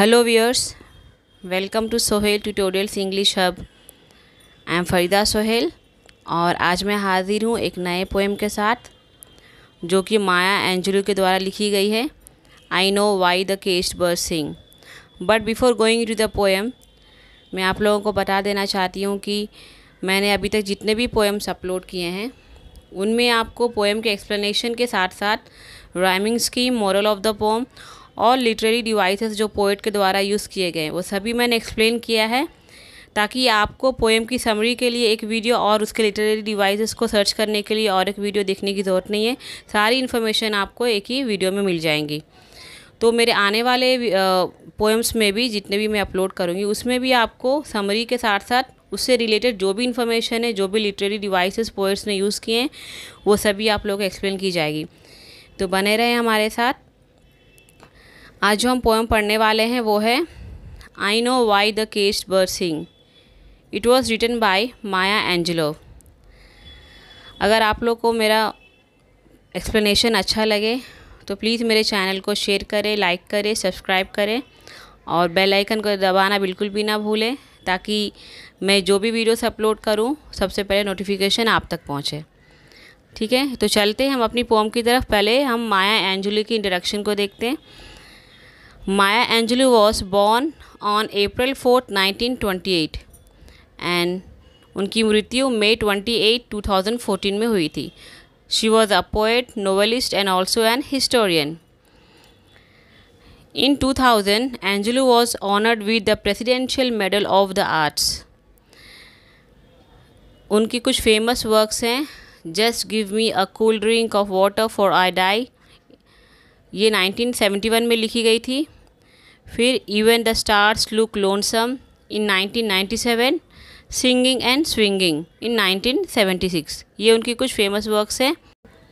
Hello viewers, welcome to Sohail tutorials English hub. I am Farida Sohail और आज मैं हाज़िर हूँ एक नए पोएम के साथ जो कि माया एंजेलो के द्वारा लिखी गई है। I know why the caged bird sing. But before going to the poem, मैं आप लोगों को बता देना चाहती हूँ कि मैंने अभी तक जितने भी पोएम्स अपलोड किए हैं उनमें आपको पोएम के एक्सप्लेनेशन के साथ साथ rhyming scheme, moral of the poem और लिटरेरी डिवाइसेस जो पोएट के द्वारा यूज़ किए गए वो सभी मैंने एक्सप्लेन किया है, ताकि आपको पोएम की समरी के लिए एक वीडियो और उसके लिटरेरी डिवाइसेस को सर्च करने के लिए और एक वीडियो देखने की ज़रूरत नहीं है। सारी इन्फॉर्मेशन आपको एक ही वीडियो में मिल जाएंगी। तो मेरे आने वाले पोएम्स में भी जितने भी मैं अपलोड करूँगी उसमें भी आपको समरी के साथ साथ उससे रिलेटेड जो भी इन्फॉर्मेशन है, जो भी लिटरेरी डिवाइसेस पोएट्स ने यूज़ किए हैं, वो सभी आप लोगों को एक्सप्लेन की जाएगी। तो बने रहें हमारे साथ। आज जो हम पोएम पढ़ने वाले हैं वो है I know why the caged bird sing. It was written by Maya Angelou. अगर आप लोग को मेरा एक्सप्लेनेशन अच्छा लगे तो प्लीज़ मेरे चैनल को शेयर करें, लाइक करें, सब्सक्राइब करें और बेल आइकन को दबाना बिल्कुल भी ना भूलें, ताकि मैं जो भी वीडियोस अपलोड करूं सबसे पहले नोटिफिकेशन आप तक पहुंचे। ठीक है, तो चलते हैं हम अपनी पोएम की तरफ। पहले हम माया एंजेलो की इंट्रोडक्शन को देखते हैं। Maya Angelou was born on April 4, 1928 and उनकी मृत्यु मई 28, 2014 में हुई थी। She was a poet, novelist and also an historian. In 2000, Angelou was honored with the Presidential Medal of the Arts. उनकी कुछ फेमस वर्क्स हैं। Just give me a cool drink of water for I die, ये 1971 में लिखी गई थी। फिर even the stars look lonesome in 1997, singing and swinging in 1976, ये उनकी कुछ फेमस वर्क्स हैं।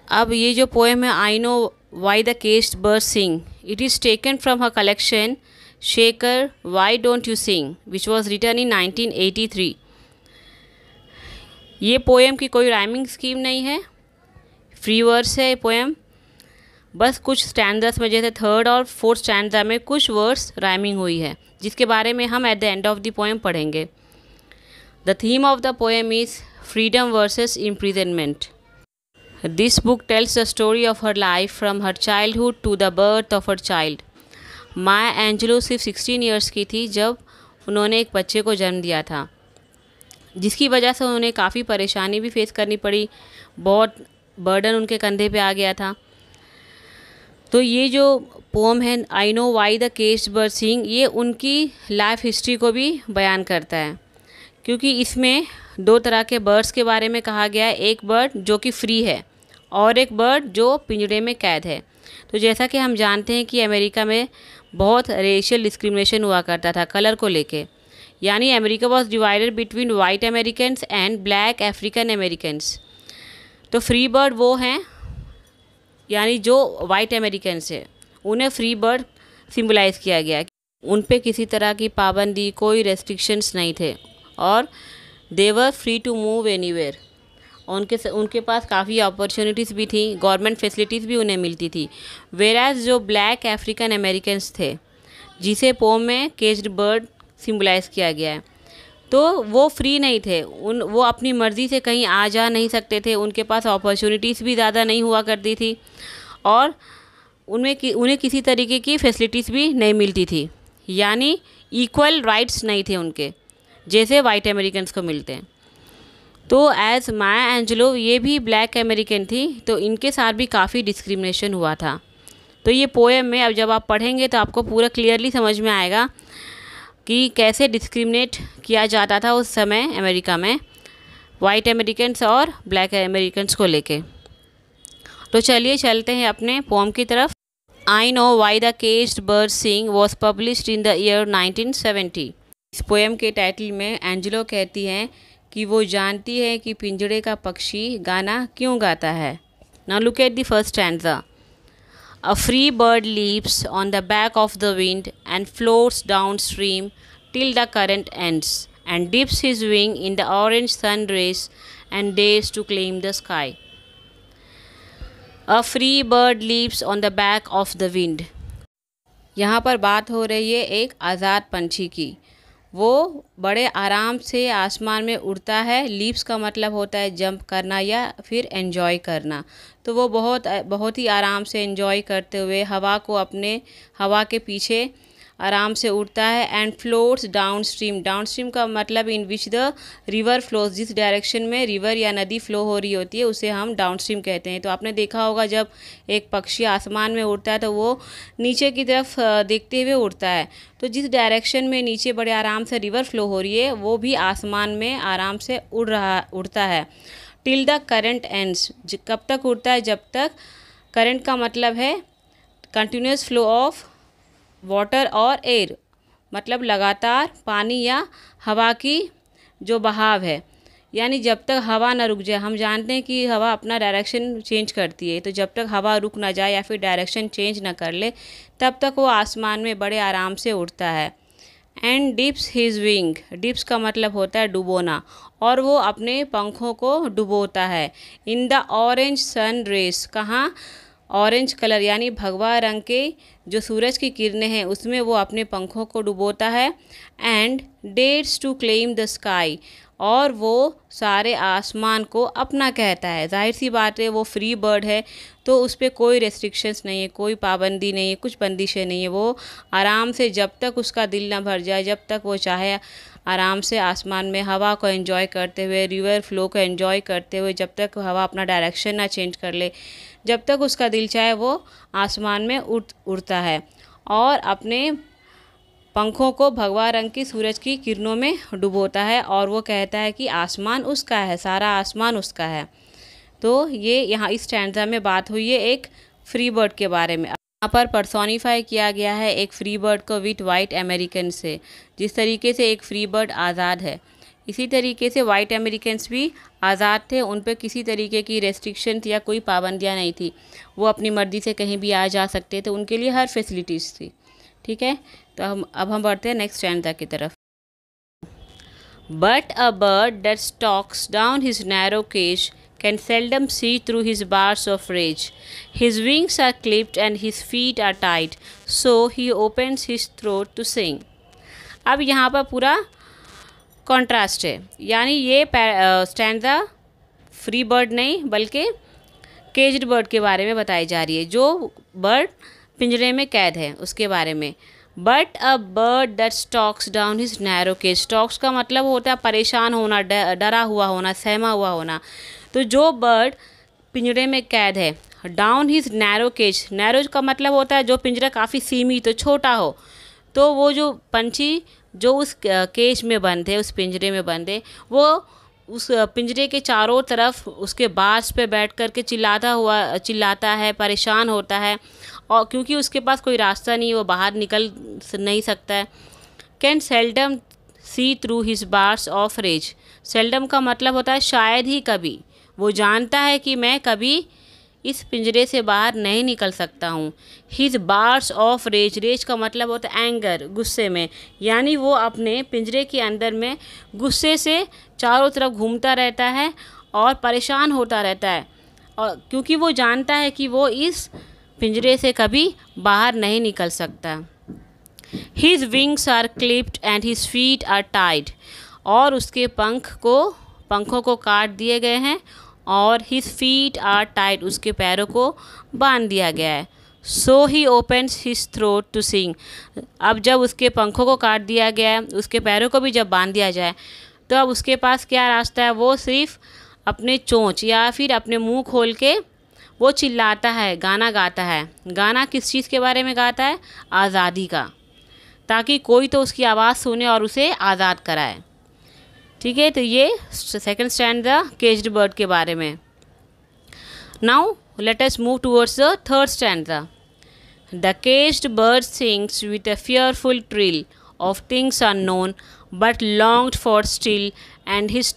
अब ये जो पोएम है I know why the caged bird sing, it is taken from her collection Shaker, Why Don't You Sing, which was written in 1983. ये poem की कोई राइमिंग स्कीम नहीं है, फ्री वर्स है पोएम। बस कुछ स्टैंडर्स में, जैसे थर्ड और फोर्थ स्टैंडर में कुछ वर्ड्स राइमिंग हुई है, जिसके बारे में हम at the end of the poem पढ़ेंगे। The theme of the poem is freedom versus imprisonment. This book tells the story of her life from her childhood to the birth of her child. Maya Angelo सिर्फ 16 years की थी जब उन्होंने एक बच्चे को जन्म दिया था, जिसकी वजह से उन्होंने काफ़ी परेशानी भी फेस करनी पड़ी, बहुत बर्डन उनके कंधे पे आ गया था। तो ये जो पोम है I know why the caged bird sing, ये उनकी लाइफ हिस्ट्री को भी बयान करता है, क्योंकि इसमें दो तरह के बर्ड्स के बारे में कहा गया है। एक बर्ड जो कि फ्री है और एक बर्ड जो पिंजरे में कैद है। तो जैसा कि हम जानते हैं कि अमेरिका में बहुत रेशियल डिस्क्रिमिनेशन हुआ करता था कलर को लेके, यानी America was divided between white Americans and black African Americans. तो फ्री बर्ड वो हैं, यानी जो वाइट अमेरिकन्स है उन्हें फ्री बर्ड सिम्बलाइज किया गया। उन पे किसी तरह की पाबंदी, कोई रेस्ट्रिक्शंस नहीं थे और they were free to move anywhere. उनके पास काफ़ी अपॉर्चुनिटीज़ भी थी, गवर्नमेंट फैसिलिटीज़ भी उन्हें मिलती थी। वेराज जो ब्लैक अफ्रीकन अमेरिकन्स थे, जिसे पोम में केज्ड बर्ड सिम्बलाइज किया गया है, तो वो फ्री नहीं थे। वो अपनी मर्ज़ी से कहीं आ जा नहीं सकते थे, उनके पास अपॉर्चुनिटीज़ भी ज़्यादा नहीं हुआ करती थी और उन्हें किसी तरीके की फैसिलिटीज़ भी नहीं मिलती थी, यानी इक्वल राइट्स नहीं थे उनके, जैसे वाइट अमेरिकन्स को मिलते हैं। तो एज माया एंजेलो ये भी ब्लैक अमेरिकन थी, तो इनके साथ भी काफ़ी डिस्क्रिमिनेशन हुआ था। तो ये पोएम में अब जब आप पढ़ेंगे तो आपको पूरा क्लियरली समझ में आएगा कि कैसे डिस्क्रिमिनेट किया जाता था उस समय अमेरिका में वाइट अमेरिकन्स और ब्लैक अमेरिकन्स को लेके। तो चलिए चलते हैं अपने पोएम की तरफ। I know why the caged bird sing was published in the year 1970। इस पोएम के टाइटल में एंजेलो कहती हैं कि वो जानती है कि पिंजड़े का पक्षी गाना क्यों गाता है। Now look at the first stanza. A free bird leaps on the back of the wind and floats downstream till the current ends and dips his wing in the orange sun rays and dares to claim the sky. A free bird leaps on the back of the wind, यहाँ पर बात हो रही है एक आज़ाद पंछी की। वो बड़े आराम से आसमान में उड़ता है। लीप्स का मतलब होता है जंप करना या फिर एंजॉय करना। तो वो बहुत ही आराम से एंजॉय करते हुए हवा के पीछे आराम से उड़ता है। And floats down stream. Down stream का मतलब इन विच द रिवर फ्लोज, जिस डायरेक्शन में रिवर या नदी फ्लो हो रही होती है उसे हम डाउन स्ट्रीम कहते हैं। तो आपने देखा होगा जब एक पक्षी आसमान में उड़ता है तो वो नीचे की तरफ देखते हुए उड़ता है। तो जिस डायरेक्शन में नीचे बड़े आराम से रिवर फ्लो हो रही है वो भी आसमान में आराम से उड़ता है। Till the current ends. कब तक उड़ता है? जब तक करंट का मतलब है कंटिन्यूस फ्लो ऑफ वाटर और एयर, मतलब लगातार पानी या हवा की जो बहाव है, यानी जब तक हवा ना रुक जाए। हम जानते हैं कि हवा अपना डायरेक्शन चेंज करती है, तो जब तक हवा रुक ना जाए या फिर डायरेक्शन चेंज ना कर ले तब तक वो आसमान में बड़े आराम से उड़ता है। And dips his wing. Dips का मतलब होता है डुबोना, और वो अपने पंखों को डुबोता है। In the orange sun rays. कहाँ? ऑरेंज कलर यानी भगवा रंग के जो सूरज की किरणें हैं उसमें वो अपने पंखों को डुबोता है। And dares to claim the sky. और वो सारे आसमान को अपना कहता है। जाहिर सी बात है वो फ्री बर्ड है तो उस पर कोई रेस्ट्रिक्शंस नहीं है, कोई पाबंदी नहीं है, कुछ बंदिशें नहीं है। वो आराम से जब तक उसका दिल ना भर जाए, जब तक वो चाहे आराम से आसमान में हवा को एंजॉय करते हुए, रिवर फ्लो को एंजॉय करते हुए, जब तक हवा अपना डायरेक्शन ना चेंज कर ले, जब तक उसका दिल चाहे वो आसमान में उड़ता है और अपने पंखों को भगवा रंग की सूरज की किरणों में डुबोता है। और वो कहता है कि आसमान उसका है, सारा आसमान उसका है। तो ये यहाँ इस स्टैंजा में बात हुई है एक फ्री बर्ड के बारे में। यहाँ पर पर्सोनिफाई किया गया है एक फ्री बर्ड को विथ वाइट अमेरिकन से। जिस तरीके से एक फ्री बर्ड आज़ाद है, इसी तरीके से वाइट अमेरिकन्स भी आज़ाद थे। उन पर किसी तरीके की रेस्ट्रिक्शन या कोई पाबंदियाँ नहीं थी। वो अपनी मर्ज़ी से कहीं भी आ जा सकते थे, उनके लिए हर फैसिलिटीज़ थी। ठीक है, तो अब हम बढ़ते हैं नेक्स्ट स्टैंजा की तरफ। But a bird that stalks down his narrow cage can seldom see through his bars of rage. His wings are clipped and his feet are tied, so he opens his throat to sing. अब यहाँ पर पूरा contrast है, यानी ये stanza free bird नहीं बल्कि caged bird के बारे में बताई जा रही है, जो बर्ड पिंजरे में कैद है उसके बारे में। But a bird that stalks down his narrow cage. Stalks का मतलब होता है परेशान होना, डरा हुआ होना, सहमा हुआ होना। तो जो बर्ड पिंजरे में कैद है, down his narrow cage. Narrow का मतलब होता है जो पिंजरा काफ़ी सीमित तो छोटा हो। तो वो जो पंछी जो उस केज में बंद है, उस पिंजरे में बंद है, वो उस पिंजरे के चारों तरफ उसके बार्स पे बैठ कर के चिल्लाता है, परेशान होता है, और क्योंकि उसके पास कोई रास्ता नहीं, वो बाहर निकल नहीं सकता है। Can seldom see through his bars of rage. Seldom का मतलब होता है शायद ही कभी। वो जानता है कि मैं कभी इस पिंजरे से बाहर नहीं निकल सकता हूँ। His bars of rage. Rage का मतलब होता है एंगर, गुस्से में, यानी वो अपने पिंजरे के अंदर में गुस्से से चारों तरफ घूमता रहता है और परेशान होता रहता है, और क्योंकि वो जानता है कि वो इस पिंजरे से कभी बाहर नहीं निकल सकता। His wings are clipped and his feet are tied. और उसके पंखों को काट दिए गए हैं और हिज फीट आर टाइड। उसके पैरों को बांध दिया गया है। So he opens his throat to sing. अब जब उसके पंखों को काट दिया गया है, उसके पैरों को भी जब बांध दिया जाए, तो अब उसके पास क्या रास्ता है? वो सिर्फ अपने चोंच या फिर अपने मुंह खोल के वो चिल्लाता है, गाना गाता है। गाना किस चीज़ के बारे में गाता है? आज़ादी का, ताकि कोई तो उसकी आवाज़ सुने और उसे आज़ाद कराए। ठीक है, तो ये सेकंड स्टैंजा केज्ड बर्ड के बारे में। Now let us move towards the third stanza. The caged bird sings with a fearful trill of things unknown but longed for still, and his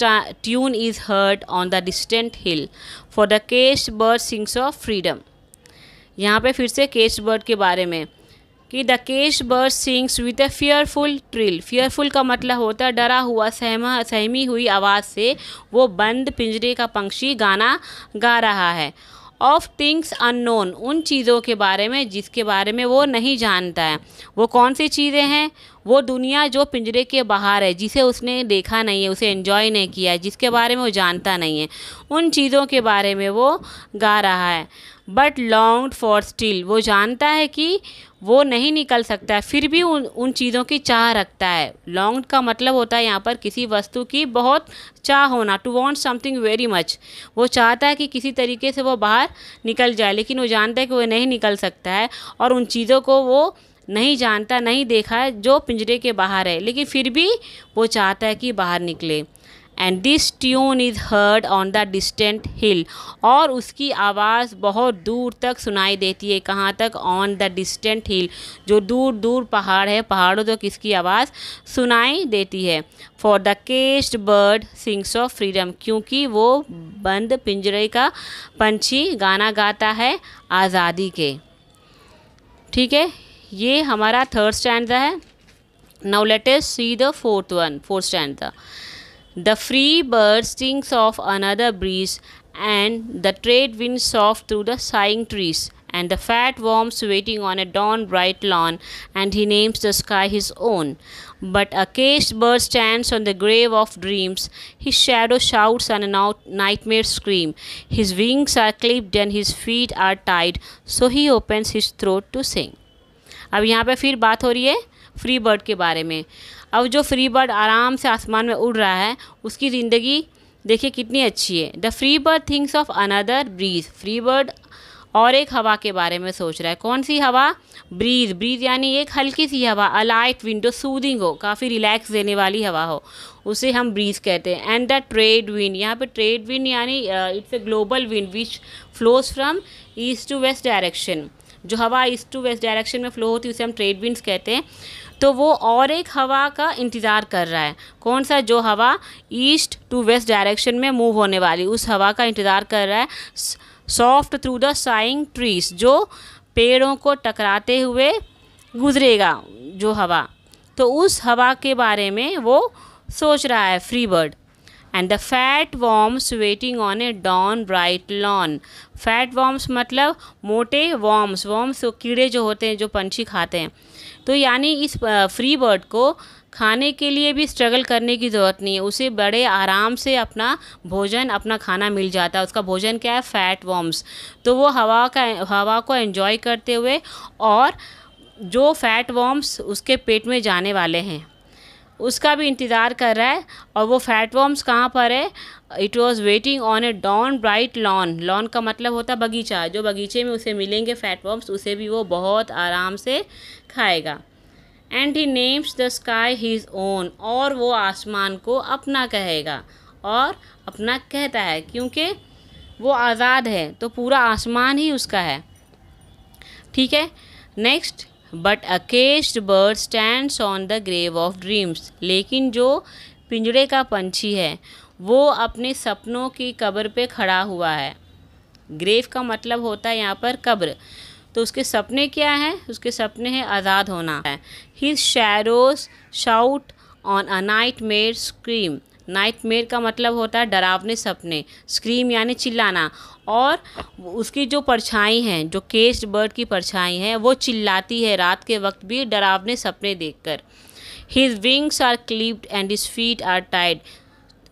tune is heard on the distant hill, for the caged bird sings of freedom. यहाँ पे फिर से caged bird के बारे में कि the caged bird sings with a fearful trill। fearful का मतलब होता है डरा हुआ, सहमी हुई आवाज़ से वो बंद पिंजरे का पंछी गाना गा रहा है। ऑफ थिंग्स अननोन, उन चीज़ों के बारे में जिसके बारे में वो नहीं जानता है। वो कौन सी चीज़ें हैं? वो दुनिया जो पिंजरे के बाहर है, जिसे उसने देखा नहीं है, उसे एंजॉय नहीं किया है, जिसके बारे में वो जानता नहीं है, उन चीज़ों के बारे में वो गा रहा है। बट लॉन्ग्ड फॉर स्टिल, वो जानता है कि वो नहीं निकल सकता है, फिर भी उन चीज़ों की चाह रखता है। लॉन्ग्ड का मतलब होता है यहाँ पर किसी वस्तु की बहुत चाह होना, to want something very much. वो चाहता है कि किसी तरीके से वो बाहर निकल जाए, लेकिन वो जानता है कि वो नहीं निकल सकता है, और उन चीज़ों को वो नहीं जानता, नहीं देखा है जो पिंजरे के बाहर है, लेकिन फिर भी वो चाहता है कि बाहर निकले। And this tune is heard on the distant hill, और उसकी आवाज़ बहुत दूर तक सुनाई देती है। कहाँ तक? ऑन द डिस्टेंट हिल, जो दूर दूर पहाड़ है, पहाड़ों तक इसकी आवाज़ सुनाई देती है। For the caged bird sings of freedom, क्योंकि वो बंद पिंजरे का पंछी गाना गाता है आज़ादी के। ठीक है, ये हमारा थर्ड स्टैंजा है। Now let us see the fourth stanza. The free bird sings of another breeze, and the trade winds soft through the sighing trees, and the fat worms waiting on a dawn bright lawn, and he names the sky his own. But a caged bird stands on the grave of dreams, his shadow shouts on a nightmare scream, his wings are clipped and his feet are tied, so he opens his throat to sing. अब यहाँ पे फिर बात हो रही है free bird के बारे में। अब जो फ्री बर्ड आराम से आसमान में उड़ रहा है, उसकी ज़िंदगी देखिए कितनी अच्छी है। The free bird thinks of another breeze, free bird और एक हवा के बारे में सोच रहा है। कौन सी हवा? ब्रीज, ब्रीज यानी एक हल्की सी हवा, अ लाइट विंड, सूदिंग हो, काफ़ी रिलैक्स देने वाली हवा हो, उसे हम ब्रीज कहते हैं। एंड द ट्रेड विंड, यहाँ पे ट्रेड विंड यानी it's a global wind which flows from east to west direction. जो हवा ईस्ट टू वेस्ट डायरेक्शन में फ्लो होती है उसे हम ट्रेड विंड्स कहते हैं। तो वो और एक हवा का इंतज़ार कर रहा है। कौन सा? जो हवा ईस्ट टू वेस्ट डायरेक्शन में मूव होने वाली, उस हवा का इंतज़ार कर रहा है। Soft through the saying trees, जो पेड़ों को टकराते हुए गुजरेगा जो हवा, तो उस हवा के बारे में वो सोच रहा है free bird. And the fat worms waiting on a dawn bright lawn, fat worms मतलब मोटे वॉर्म्स, वॉर्म्स कीड़े जो होते हैं जो पंछी खाते हैं। तो यानी इस फ्री बर्ड को खाने के लिए भी स्ट्रगल करने की ज़रूरत नहीं है, उसे बड़े आराम से अपना भोजन, अपना खाना मिल जाता है। उसका भोजन क्या है? Fat worms. तो वो हवा को एंजॉय करते हुए, और जो फैट वॉर्म्स उसके पेट में जाने वाले हैं उसका भी इंतज़ार कर रहा है। और वो फैट वॉर्म्स कहाँ पर है? It was waiting on a dawn bright lawn, lawn का मतलब होता है बगीचा, जो बगीचे में उसे मिलेंगे फैट वॉर्म्स, उसे भी वो बहुत आराम से खाएगा। And he names the sky his own, और वो आसमान को अपना कहेगा, और अपना कहता है क्योंकि वो आज़ाद है, तो पूरा आसमान ही उसका है। ठीक है, next. But a caged bird stands on the grave of dreams, लेकिन जो पिंजरे का पंछी है वो अपने सपनों की कब्र पे खड़ा हुआ है। ग्रेव का मतलब होता है यहाँ पर कब्र। तो उसके सपने क्या हैं? उसके सपने हैं आज़ाद होना है। His shadows shout on a nightmare scream, nightmare का मतलब होता है डरावने सपने, स्क्रीम यानी चिल्लाना, और उसकी जो परछाई हैं, जो केज्ड बर्ड की परछाई है, वो चिल्लाती है रात के वक्त भी डरावने सपने देखकर। His wings are clipped and his feet are tied,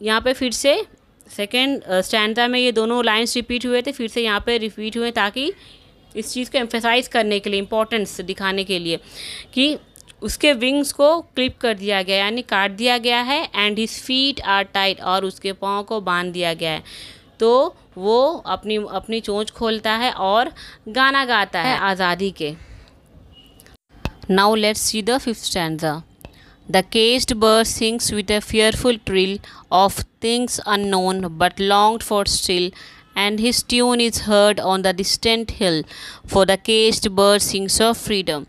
यहाँ पे फिर से सेकेंड स्टैंजा में ये दोनों लाइन्स रिपीट हुए थे, फिर से यहाँ पे रिपीट हुए ताकि इस चीज़ को एम्फेसाइज करने के लिए, इम्पोर्टेंस दिखाने के लिए कि उसके विंग्स को क्लिप कर दिया गया यानी काट दिया गया है। And his feet are tight, और उसके पाँव को बांध दिया गया है। तो वो अपनी चोंच खोलता है और गाना गाता है आज़ादी के। Now let's see the fifth stanza. The caged bird sings with a fearful trill of things unknown but longed for still, and his tune is heard on the distant hill, for the caged bird sings of freedom.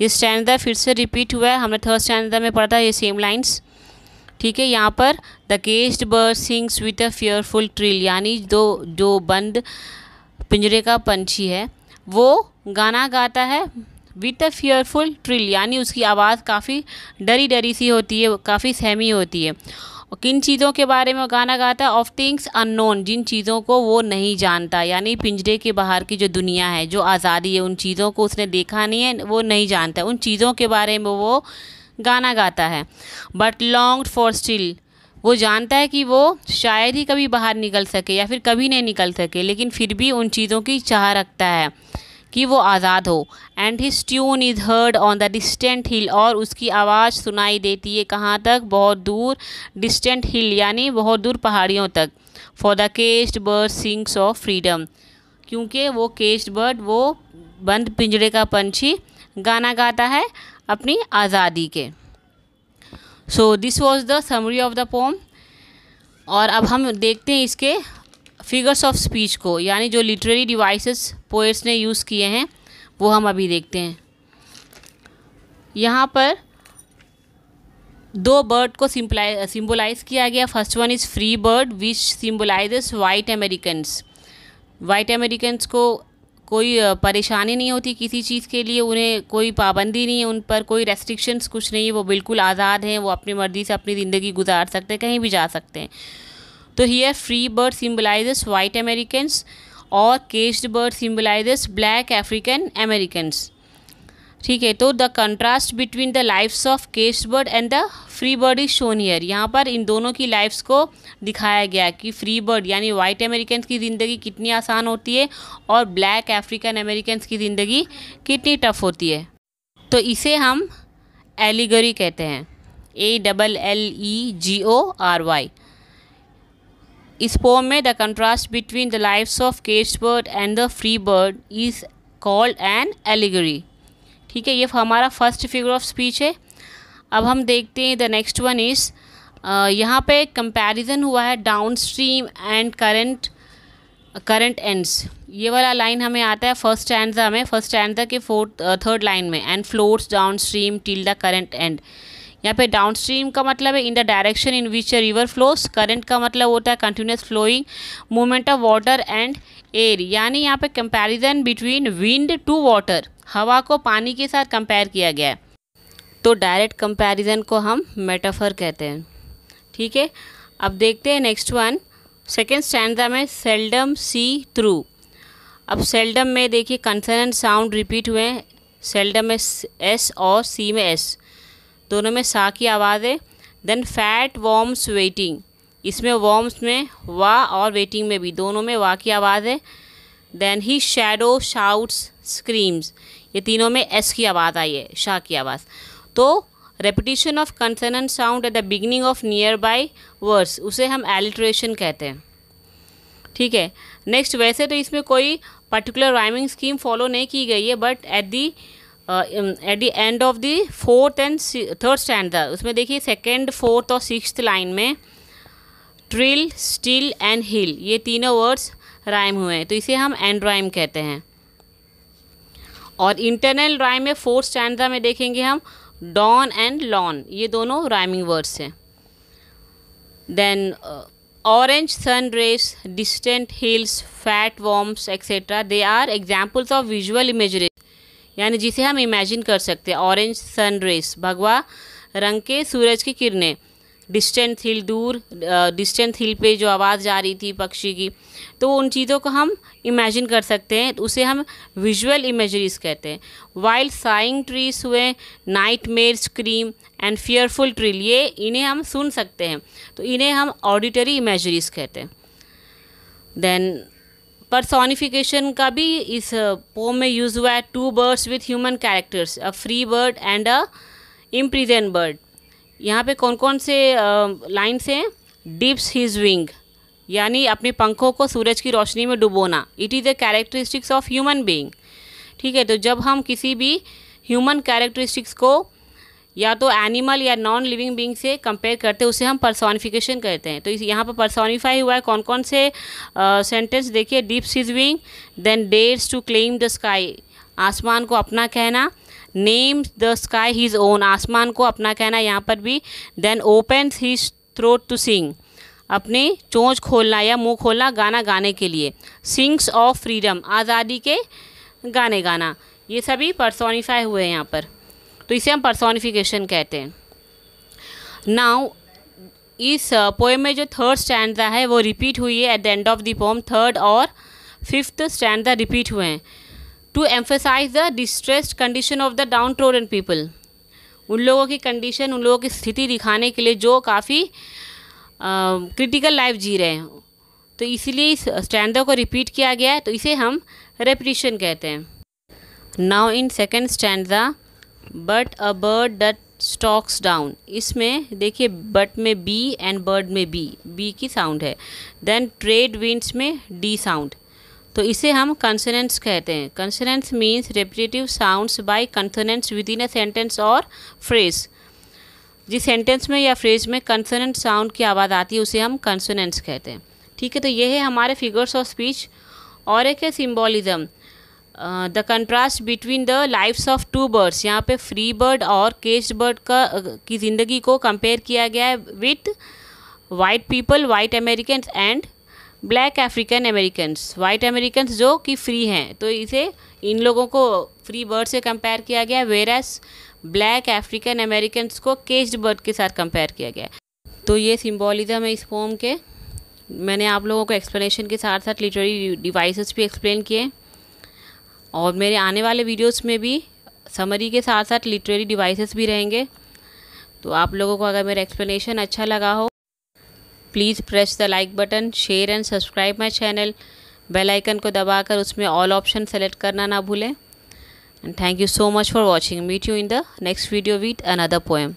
ये stanza फिर से repeat हुआ है, हमने third stanza में पढ़ा था ये सेम लाइन्स। ठीक है, यहाँ पर the caged bird sings with a fearful trill, यानी जो बंद पिंजरे का पंछी है वो गाना गाता है विद अ fearful trill, यानी उसकी आवाज़ काफ़ी डरी डरी सी होती है, काफ़ी सहमी होती है। और किन चीज़ों के बारे में वो गाना गाता है? ऑफ थिंग्स अननोन, जिन चीज़ों को वो नहीं जानता, यानी पिंजरे के बाहर की जो दुनिया है, जो आज़ादी है, उन चीज़ों को उसने देखा नहीं है, वो नहीं जानता, उन चीज़ों के बारे में वो गाना गाता है। बट लॉन्ग्ड फॉर स्टिल, वो जानता है कि वो शायद ही कभी बाहर निकल सके या फिर कभी नहीं निकल सके, लेकिन फिर भी उन चीज़ों की चाह रखता है कि वो आज़ाद हो। And his tune is heard on the distant hill, और उसकी आवाज़ सुनाई देती है कहाँ तक? बहुत दूर, डिस्टेंट हिल यानी बहुत दूर पहाड़ियों तक। For the caged bird sings of freedom, क्योंकि वो केज्ड बर्ड, वो बंद पिंजरे का पंछी गाना गाता है अपनी आज़ादी के। So this was the summary of the pome. और अब हम देखते हैं इसके फिगर्स ऑफ स्पीच को, यानी जो लिटरेरी डिवाइसेस पोएट्स ने यूज़ किए हैं वो हम अभी देखते हैं। यहाँ पर दो बर्ड को सिम्बोलाइज किया गया। First one is free bird which symbolizes white Americans. White Americans को कोई परेशानी नहीं होती किसी चीज़ के लिए, उन्हें कोई पाबंदी नहीं है, उन पर कोई रेस्ट्रिक्शंस कुछ नहीं है, वो बिल्कुल आज़ाद हैं, वो अपनी मर्ज़ी से अपनी ज़िंदगी गुजार सकते हैं, कहीं भी जा सकते हैं। तो here free bird symbolizes white Americans और caged bird symbolizes black African Americans. ठीक है, तो the contrast between the lives of caged bird and the free bird is shown here. यहाँ पर इन दोनों की लाइफ्स को दिखाया गया कि फ्री बर्ड यानी वाइट अमेरिकन्स की ज़िंदगी कितनी आसान होती है और ब्लैक अफ्रीकन अमेरिकन्स की ज़िंदगी कितनी टफ होती है। तो इसे हम एलिगरी कहते हैं, ALLEGORY। इस पोम में the contrast between the lives of caged bird and the free bird is called an allegory. ठीक है, ये हमारा फर्स्ट फिगर ऑफ स्पीच है। अब हम देखते हैं द नेक्स्ट वन इज़, यहाँ पे कंपैरिजन हुआ है downstream and current ends. ये वाला लाइन हमें आता है फर्स्ट स्टैंजा में, फर्स्ट स्टैंजा के थर्ड लाइन में, and floats downstream till the current end. यहाँ पे डाउन स्ट्रीम का मतलब है in the direction in which a river flows. Current का मतलब होता है continuous flowing movement of water and air, यानी यहाँ पे comparison between wind to water, हवा को पानी के साथ कंपेयर किया गया है। तो डायरेक्ट कंपैरिजन को हम मेटाफर कहते हैं। ठीक है, अब देखते हैं नेक्स्ट वन, सेकेंड स्टैंजा में सेल्डम सी थ्रू। अब सेल्डम में देखिए कंसोनेंट साउंड रिपीट हुए हैं, सेल्डम में एस और सी में एस, दोनों में सा की आवाज़ है। देन फैट वॉर्म्स वेटिंग, इसमें वॉर्म्स में वाह और वेटिंग में भी दोनों में वाह की आवाज़ है। Then he shadow shouts screams, ये तीनों में एस की आवाज़ आई है, शाह की आवाज़। तो repetition of consonant sound at the beginning of near by words, उसे हम एलिट्रेशन कहते हैं। ठीक है, नेक्स्ट, वैसे तो इसमें कोई पर्टिकुलर राइमिंग स्कीम फॉलो नहीं की गई है, but at the end of the fourth and third stanza, उसमें देखिए सेकेंड, फोर्थ और सिक्स्थ लाइन में ट्रिल, स्टिल एंड हिल, ये तीनों वर्ड्स राइम हुए हैं, तो इसे हम एंड राइम कहते हैं। और इंटरनल राइम में फोर्थ स्टैंडा में देखेंगे हम डॉन एंड लॉन, ये दोनों राइमिंग वर्ड्स हैं। Then orange sun rays, distant hills, fat worms etcetera, they are examples of visual imagery, यानी जिसे हम इमेजिन कर सकते हैं। ऑरेंज सन रेस, भगवा रंग के सूरज की किरणें, डिस्टेंट हिल, दूर डिस्टेंट हिल पे जो आवाज़ जा रही थी पक्षी की, तो उन चीज़ों को हम इमेजिन कर सकते हैं, तो उसे हम विजुअल इमेजरीज कहते हैं। वाइल साइंग ट्रीज हुए nightmare scream and fearful trill, ये इन्हें हम सुन सकते हैं, तो इन्हें हम ऑडिटरी इमेजरीज कहते हैं। देन पर्सोनिफिकेशन का भी इस पोम में यूज़ हुआ है। Two birds with human characters, a free bird and a imprison bird. यहाँ पे कौन कौन से लाइन्स हैं? डिप्स हिज विंग, यानी अपने पंखों को सूरज की रोशनी में डुबोना, it is the characteristics of human being. ठीक है, तो जब हम किसी भी ह्यूमन कैरेक्टरिस्टिक्स को या तो एनिमल या नॉन लिविंग बीइंग से कंपेयर करते हैं, उसे हम पर्सोनिफिकेशन कहते हैं। तो इस यहाँ पर पर्सोनिफाई हुआ है कौन कौन से सेंटेंस देखिए, dips his wing, then dares to claim the sky, आसमान को अपना कहना, name the sky his own, आसमान को अपना कहना यहाँ पर भी, then opens his throat to sing, अपने चोंच खोलना या मुंह खोलना गाना गाने के लिए, सिंग्स ऑफ फ्रीडम, आज़ादी के गाने गाना, ये सभी पर्सोनिफाई हुए हैं यहाँ पर, तो इसे हम पर्सोनिफिकेशन कहते हैं। नाउ इस पोएम में जो थर्ड स्टैंडा है वो रिपीट हुई है at the end of the poem. Third और फिफ्थ स्टैंडा रिपीट हुए हैं to emphasise the distressed condition of the downtrodden people. उन लोगों की कंडीशन, उन लोगों की स्थिति दिखाने के लिए जो काफ़ी क्रिटिकल लाइफ जी रहे हैं, तो इसीलिए इस स्टैंडा को रिपीट किया गया है, तो इसे हम रेपिटिशन कहते हैं। Now in second stanza, but a bird that stalks down, इसमें देखिए बट में बी एंड बर्ड में बी की साउंड है। देन ट्रेड विंड्स में डी साउंड, तो इसे हम कंसोनेंट्स कहते हैं। Consonants means repetitive sounds by consonants within a sentence और फ्रेज। जिस सेंटेंस में या फ्रेज में कंसोनेंट साउंड की आवाज़ आती है उसे हम कंसोनेंट्स कहते हैं। ठीक है, तो ये है हमारे फिगर्स ऑफ स्पीच। और एक है symbolism, the contrast between the lives of two birds. यहाँ पे फ्री बर्ड और केज्ड बर्ड की ज़िंदगी को कंपेयर किया गया है with white people, white Americans and black African Americans. White Americans जो कि फ्री हैं, तो इसे इन लोगों को फ्री बर्ड से कंपेयर किया गया, वेरएस ब्लैक अफ्रीकन अमेरिकन्स को केज्ड बर्ड के साथ कंपेयर किया गया। तो ये सिम्बोलिज्म है इस पोम के। मैंने आप लोगों को एक्सप्लेनेशन के साथ साथ लिटरेरी डिवाइसेस भी एक्सप्लेन किए, और मेरे आने वाले वीडियोस में भी समरी के साथ साथ लिटरेरी डिवाइसेस भी रहेंगे। तो आप लोगों को अगर मेरा एक्सप्लेनेशन अच्छा लगा हो, please press the like button, share and subscribe my channel. Bell icon को दबाकर उसमें ऑल ऑप्शन सेलेक्ट करना ना भूलें। And thank you so much for watching. Meet you in the next video with another poem.